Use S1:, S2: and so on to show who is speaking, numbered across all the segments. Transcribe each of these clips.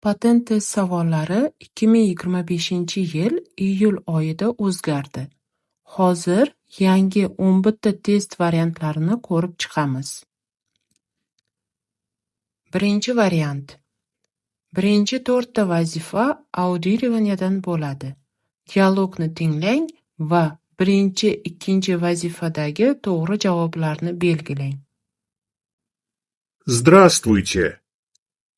S1: Patent test savollari 2025-yil iyul oyida o'zgardi. Hozir yangi 11 test variantlarini ko'rib chiqamiz. Birinchi variant. Birinchi 4 ta vazifa audirovaniyadan bo'ladi. Dialogni tinglang va birinchi, ikkinchi vazifadagi to'g'ri javoblarni belgilang.
S2: Здравствуйте!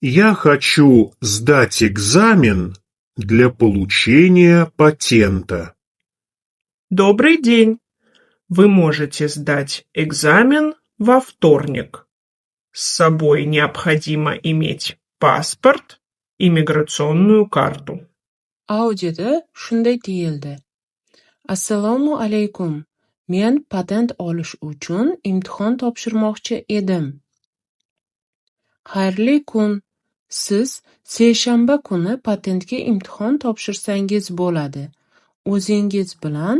S2: Я хочу сдать экзамен для получения патента.
S3: Добрый день! Вы можете сдать экзамен во вторник. С собой необходимо иметь паспорт и миграционную карту.
S1: Audioda shunday deyildi. Assalomu alaykum. Men patent olish uchun imtihon topshirmoqchi edim. Xayrli kun. Siz seshanba kuni patentga imtihon topshirsangiz bo'ladi. O'zingiz bilan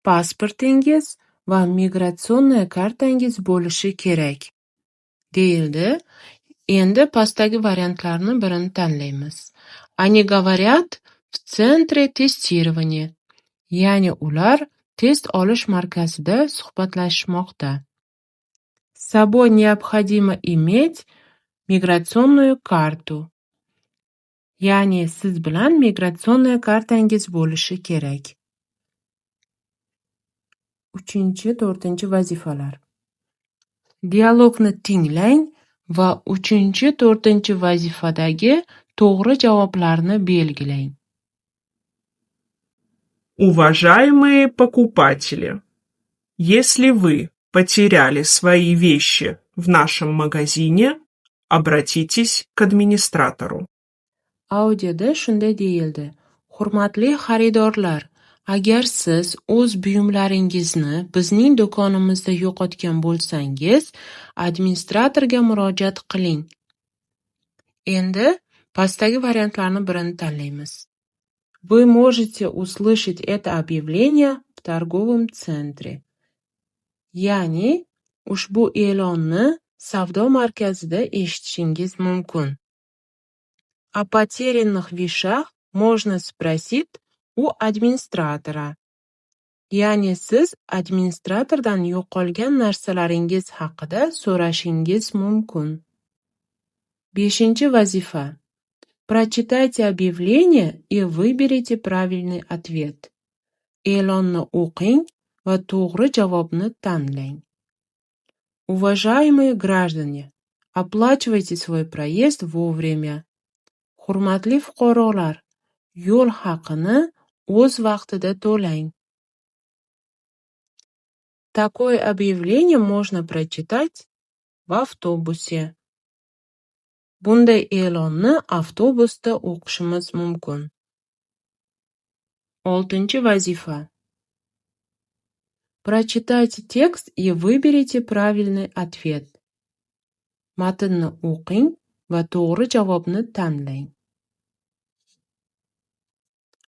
S1: pasportingiz va migratsionniy kartangiz bo'lishi kerak. Deyildi. Endi pastdagi variantlarni birini tanlaymiz. Они говорят в центре тестирования. Ya'ni ular test olish markazida suhbatlashmoqda. С собой необходимо иметь migratsionniy kartu. Ya'ni siz bilan migratsionniy kartangiz bo'lishi kerak. 3-4 vazifalar. Dialogni tinglang va 3-4 vazifadagi to'g'ri javoblarni belgilang.
S3: Уважаемые покупатели, если вы потеряли свои вещи в нашем магазине, обратитесь к администратору.
S1: Audioda shunday deyildi. Hurmatli xaridorlar, agar siz o'z buyumlaringizni bizning do'konimizda yo'qotgan bo'lsangiz, administratorga murojaat qiling. Endi pastdagi variantlarni birini tanlaymiz. Вы можете услышать это объявление в торговом центре. Ya'ni ushbu e'lonni savdo markazida eshitishingiz mumkin. О потерянных вещах можно спросить у администратора. Ya'ni siz administratordan yo'qolgan narsalaringiz haqida so'rashingiz mumkin. 5 vazifa. Прочитайте объявление и выберите правильный ответ. E'lonni o'qing va to'g'ri javobni tanlang. Уважаемые граждане, оплачивайте свой проезд вовремя. Hurmatli fuqarolar, yo'l haqini o'z vaqtida to'lang. Такое объявление можно прочитать в автобусе. Bunday e'lonni avtobusda o'qishimiz mumkin. 6 vazifa. Прочитайте текст и выберите правильный ответ. Matnni o'qing va to'g'ri javobni tanlang.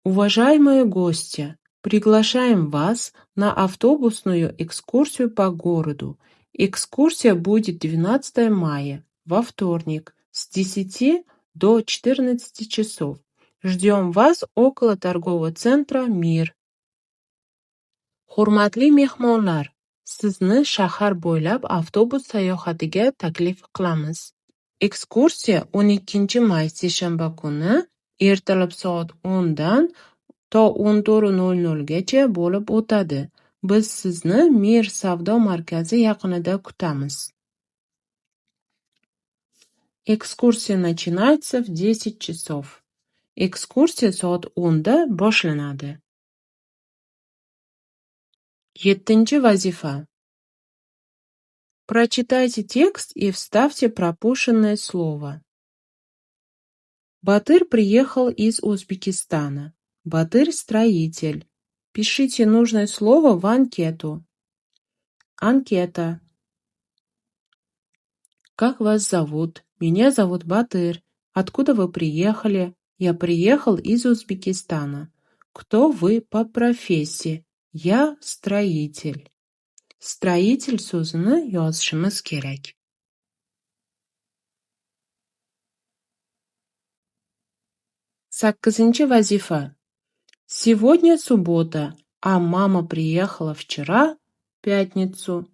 S1: Уважаемые гости, приглашаем вас на автобусную экскурсию по городу. Экскурсия будет 12 мая, во вторник, с 10 до 14 часов. Ждем вас около торгового центра «Мир». Hurmatli mehmonlar, sizni shahar bo'ylab avtobus sayohatiga taklif qilamiz. Ekskursiya 12 may seshanba kuni ertalab soat 10 dan to 14:00 gacha bo'lib o'tadi. Biz sizni Mir savdo markazi yaqinida kutamiz. Ekskursiya начинается в 10 часов. Ekskursiya soat 10 da boshlanadi. 7 vazifa. Прочитайте текст и вставьте пропущенное слово. Батыр приехал из Узбекистана. Батыр – строитель. Пишите нужное слово в анкету. Анкета. Как вас зовут? Меня зовут Батыр. Откуда вы приехали? Я приехал из Узбекистана. Кто вы по профессии? Я строитель. Строитель so'zini yozishimiz kerak. Sakkizinchi vazifa. Сегодня суббота, а мама приехала вчера, пятницу.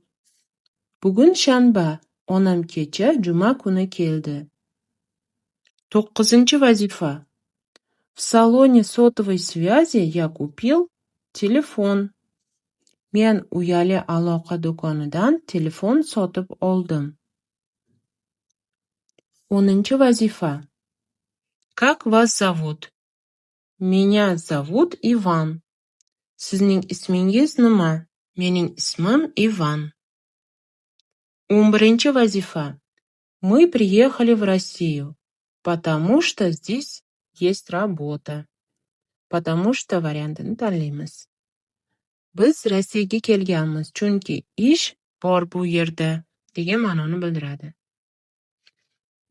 S1: Bugun shanba, onam kecha juma kuni keldi. To'qqizinchi vazifa. В салоне сотовой связи я купил telefon. Men uyali aloqa do'konidan telefon sotib oldim. 10-chi vazifa. Как вас зовут? Меня зовут Иван. Sizning ismingiz nima? Mening ismim Ivan. 11-chi vazifa. Мы приехали в Россию, потому что здесь есть работа. Потому что variantini tanlaymiz. Biz Rossiyaga kelganmiz, chunki ish bor bu yerda degan ma'noni bildiradi.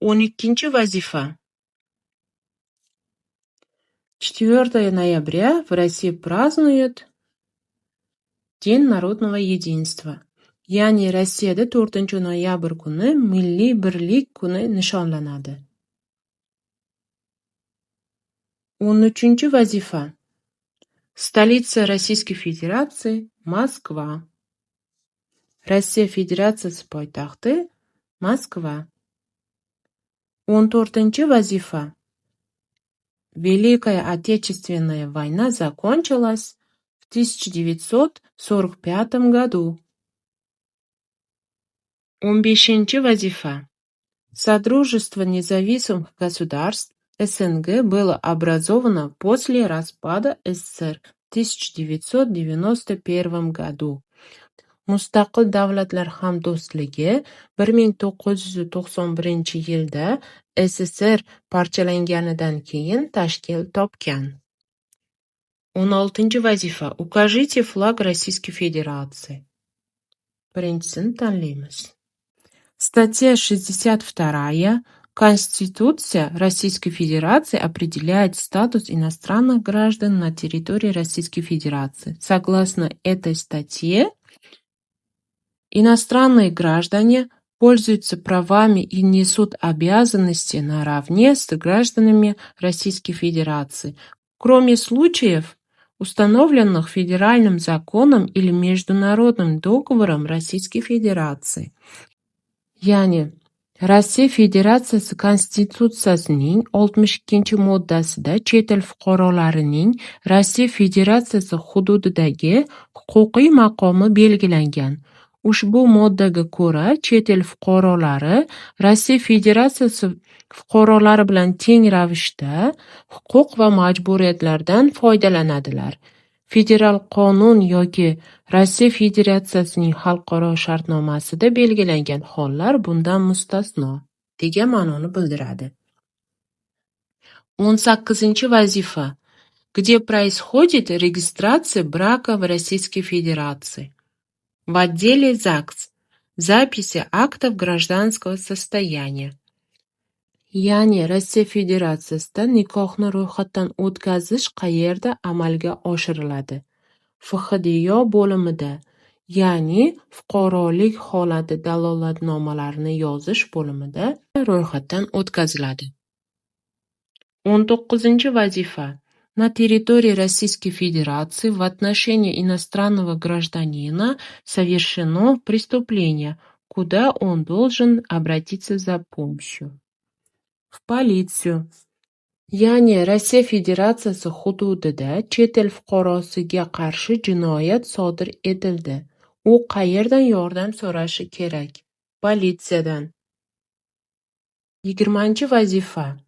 S1: 12-chi vazifa. 4 ноября в России празднуют День народного единства. Ya'ni Rossiyada 4 noyabr kuni milliy birlik kuni nishonlanadi. 13-chi vazifa. Столица Российской Federatsiya Moskva. Rossiya Federatsiyasi poytaxti Moskva. 14-chi vazifa. Великая Отечественная война закончилась в 1945 году. 15-chi vazifa. Содружество независимых государств СНГ было образовано после распада СССР в 1991 году. Mustaqil davlatlar hamdo'stligi 1991-yilda SSR parchalanganidan keyin tashkil topgan. 16-chi vazifa. Укажите флаг Российской Федерации. Birinchisini tanlaymiz. Статья 62. Конституция Российской Федерации определяет статус иностранных граждан на территории Российской Федерации. Согласно этой статье, иностранные граждане пользуются правами и несут обязанности наравне с гражданами Российской Федерации, кроме случаев, установленных федеральным законом или международным договором Российской Федерации. Ya'ni Rossiya Federatsiyasi Konstitutsiyasining 62-moddasida chet el fuqarolarining Rossiya Federatsiyasi hududidagi huquqiy maqomi belgilangan. Ushbu moddaga ko'ra, chet el fuqarolari Rossiya Federatsiyasi fuqarolari bilan teng ravishda huquq va majburiyatlardan foydalanadilar. Federal qonun yoki Rossiya Federatsiyasining xalqaro shartnomasida belgilangan hollar bundan mustasno degan ma'noni bildiradi. 18-chi vazifa. Где происходит регистрация брака в Российской Федерации? В отделе ЗАГС. Записи актов гражданского состояния. Ya'ni Rossiya Federatsiyasida nikohni ro'yxatdan o'tkazish qayerda amalga oshiriladi? FHDYO bo'limida, ya'ni fuqarolik holati dalolatnomalarini yozish bo'limida ro'yxatdan o'tkaziladi. 19-chi vazifa. На территории Российской Федерации в отношении иностранного гражданина совершено преступление, куда он должен обратиться за помощью. В полицию. Ya'ni Rossiya Federatsiyasi hududida chet el fuqarosiga qarshi jinoyat sodir etildi. U qayerdan yordam so'rashi kerak? Politsiyadan. 20-chi vazifa.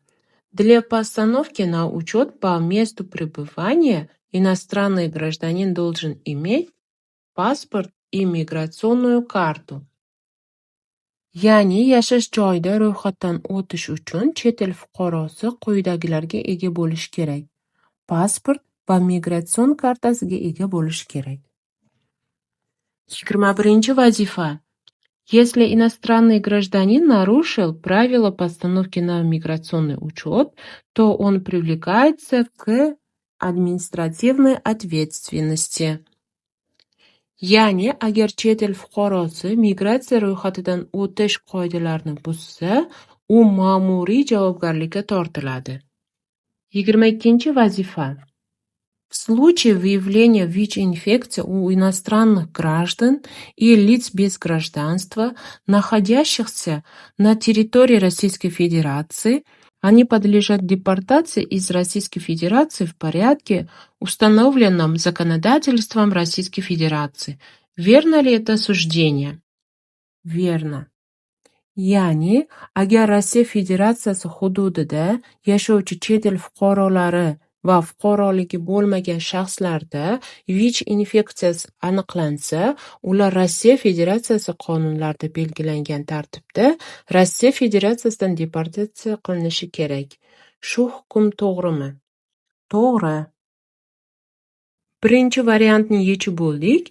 S1: Для постановки на учет по месту пребывания иностранный гражданин должен иметь паспорт и миграционную карту. Ya'ni yashash joyida ro'yxatdan o'tish uchun chet el fuqarosi quyidagilarga ega bo'lishi kerak. Pasport va migratsion kartasiga ega bo'lishi kerak. 21-chi vazifa. Если иностранный гражданин нарушил правила постановки на миграционный учет, то он привлекается к административной ответственности. Ya'ni agar chet el fuqarosi migratsiya ro'yxatidan o'tish qoidalarini buzsa, u ma'muriy javobgarlikka tortiladi. 22 vazifa. В случае выявления ВИЧ-инфекции у иностранных граждан и лиц без гражданства, находящихся на территории Российской Федерации, они подлежат депортации из Российской Федерации в порядке, установленном законодательством Российской Федерации. Верно ли это суждение? Верно. Ya'ni, agar Rossiya Federatsiyasi hududida yashovchi chet el fuqarolari va fuqaroligi bo'lmagan shaxslarda VICH infeksiyasi aniqlansa, ular Rossiya Federatsiyasi qonunlarida belgilangan tartibda Rossiya Federatsiyasidan deportatsiya qilinishi kerak. Shu hukm to'g'rimi? To'g'ri. Birinchi variantni yechib bo'ldik.